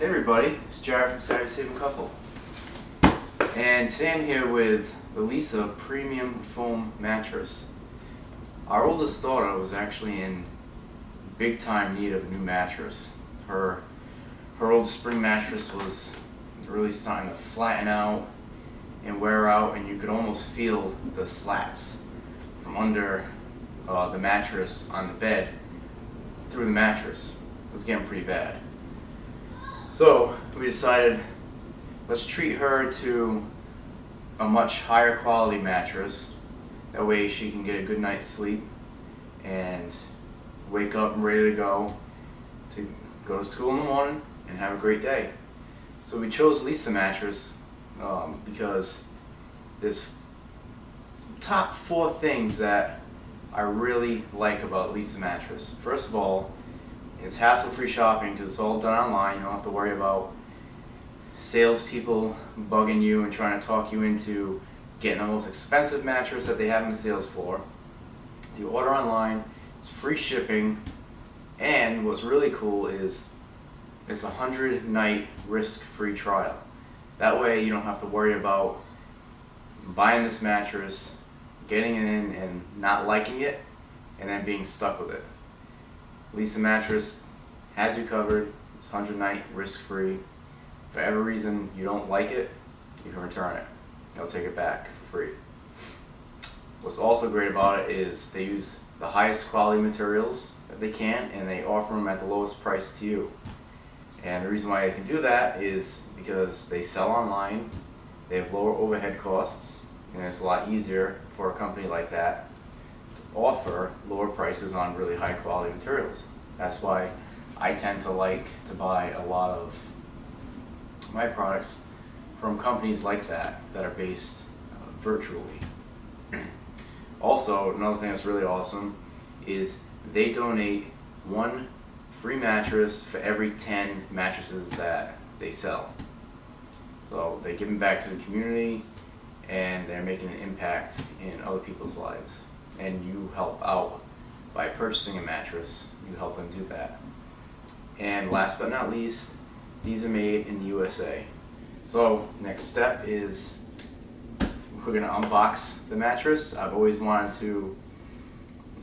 Hey everybody, it's Jared from Savvy Saving Couple. And today I'm here with the Leesa Premium Foam Mattress. Our oldest daughter was actually in big time need of a new mattress. Her old spring mattress was really starting to flatten out and wear out, and you could almost feel the slats from under the mattress on the bed through the mattress. It was getting pretty bad. So we decided, let's treat her to a much higher quality mattress. That way she can get a good night's sleep and wake up and ready to go to school in the morning and have a great day. So we chose Leesa mattress because there's top 4 things that I really like about Leesa mattress. First of all, it's hassle-free shopping because it's all done online. You don't have to worry about salespeople bugging you and trying to talk you into getting the most expensive mattress that they have on the sales floor. You order online, it's free shipping, and what's really cool is it's a 100-night risk-free trial. That way you don't have to worry about buying this mattress, getting it in and not liking it, and then being stuck with it. Leesa mattress has you covered. It's 100-night risk-free. For every reason you don't like it, you can return it. They'll take it back for free. What's also great about it is they use the highest quality materials that they can, and they offer them at the lowest price to you. And the reason why they can do that is because they sell online, they have lower overhead costs, and it's a lot easier for a company like that offer lower prices on really high quality materials. That's why I tend to like to buy a lot of my products from companies like that are based virtually. Also, another thing that's really awesome is they donate 1 free mattress for every 10 mattresses that they sell. So they give them back to the community, and they're making an impact in other people's lives. And you help out by purchasing a mattress. You help them do that. And last but not least, these are made in the USA. So next step is we're going to unbox the mattress. I've always wanted to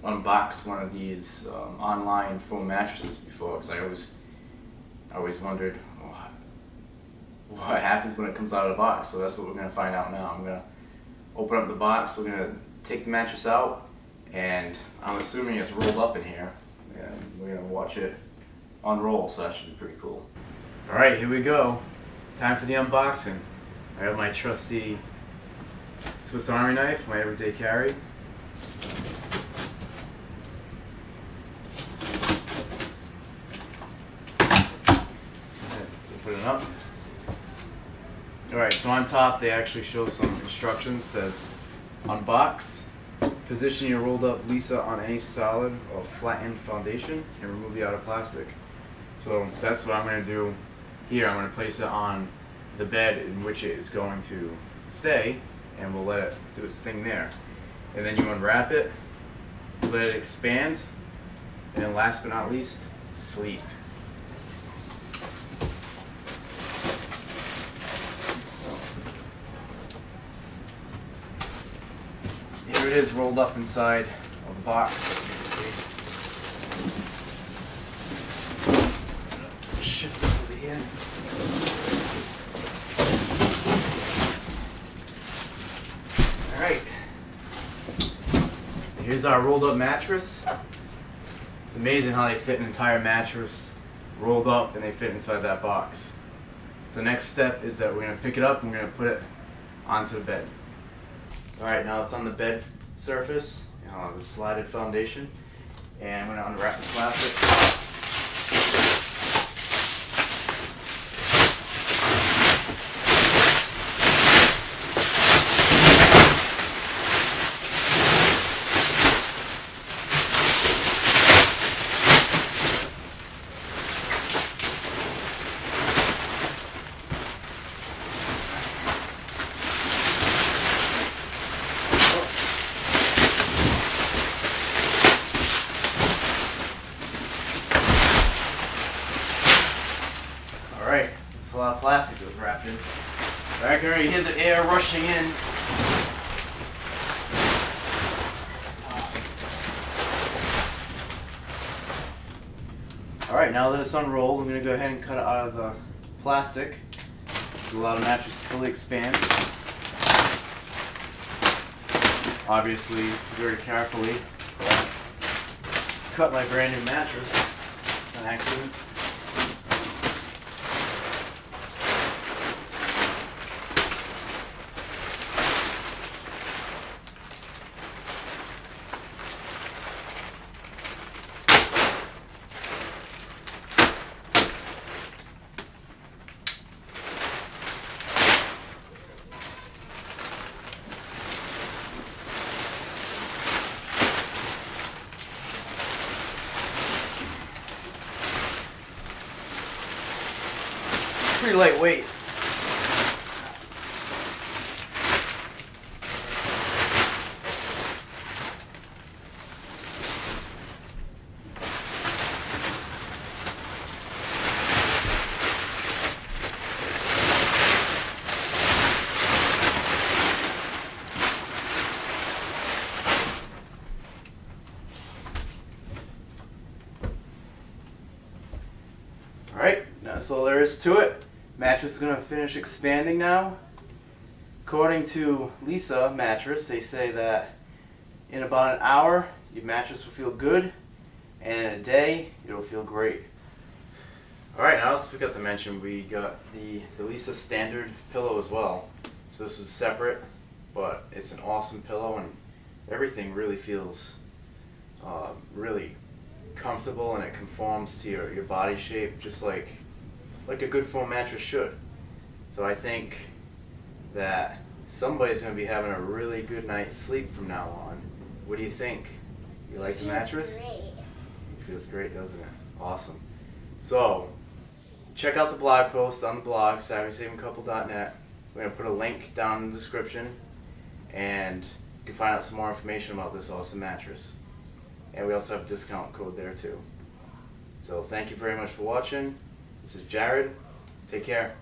unbox one of these online foam mattresses before, because I always wondered what happens when it comes out of the box. So that's what we're going to find out now. I'm going to open up the box. We're going to take the mattress out, and I'm assuming it's rolled up in here, and we're going to watch it unroll, so that should be pretty cool. Alright, here we go. Time for the unboxing. I have my trusty Swiss Army knife, my everyday carry. Put it up. Alright, so on top they actually show some instructions. It says, unbox, position your rolled up Leesa on any solid or flattened foundation, and remove the outer plastic. So that's what I'm going to do here. I'm going to place it on the bed in which it is going to stay, and we'll let it do its thing there. And then you unwrap it, let it expand, and then last but not least, sleep. Here it is rolled up inside of the box, as you can see. Shift this over here. Alright. Here's our rolled up mattress. It's amazing how they fit an entire mattress rolled up and they fit inside that box. So the next step is that we're going to pick it up and we're going to put it onto the bed. Alright, now it's on the bed surface, the slatted foundation, and I'm going to unwrap the plastic. lot of plastic that was wrapped in. I can already hear the air rushing in. Alright, now that it's unrolled, I'm going to go ahead and cut it out of the plastic to allow the mattress to fully expand. Obviously, very carefully, so I cut my brand new mattress on accident. Pretty lightweight. Alright, that's all there is to it. Mattress is going to finish expanding now. According to Leesa Mattress, they say that in about an hour, your mattress will feel good, and in a day, it'll feel great. Alright, now I also forgot to mention we got the Leesa standard pillow as well. So this was separate, but it's an awesome pillow, and everything really feels really comfortable, and it conforms to your body shape just like a good foam mattress should. So I think that somebody's going to be having a really good night's sleep from now on. What do you think? You like the mattress? Great. It feels great, doesn't it? Awesome. So check out the blog post on the blog, SavvySavingCouple.net. We're going to put a link down in the description, and you can find out some more information about this awesome mattress. And we also have a discount code there too. So thank you very much for watching. This is Jared. Take care.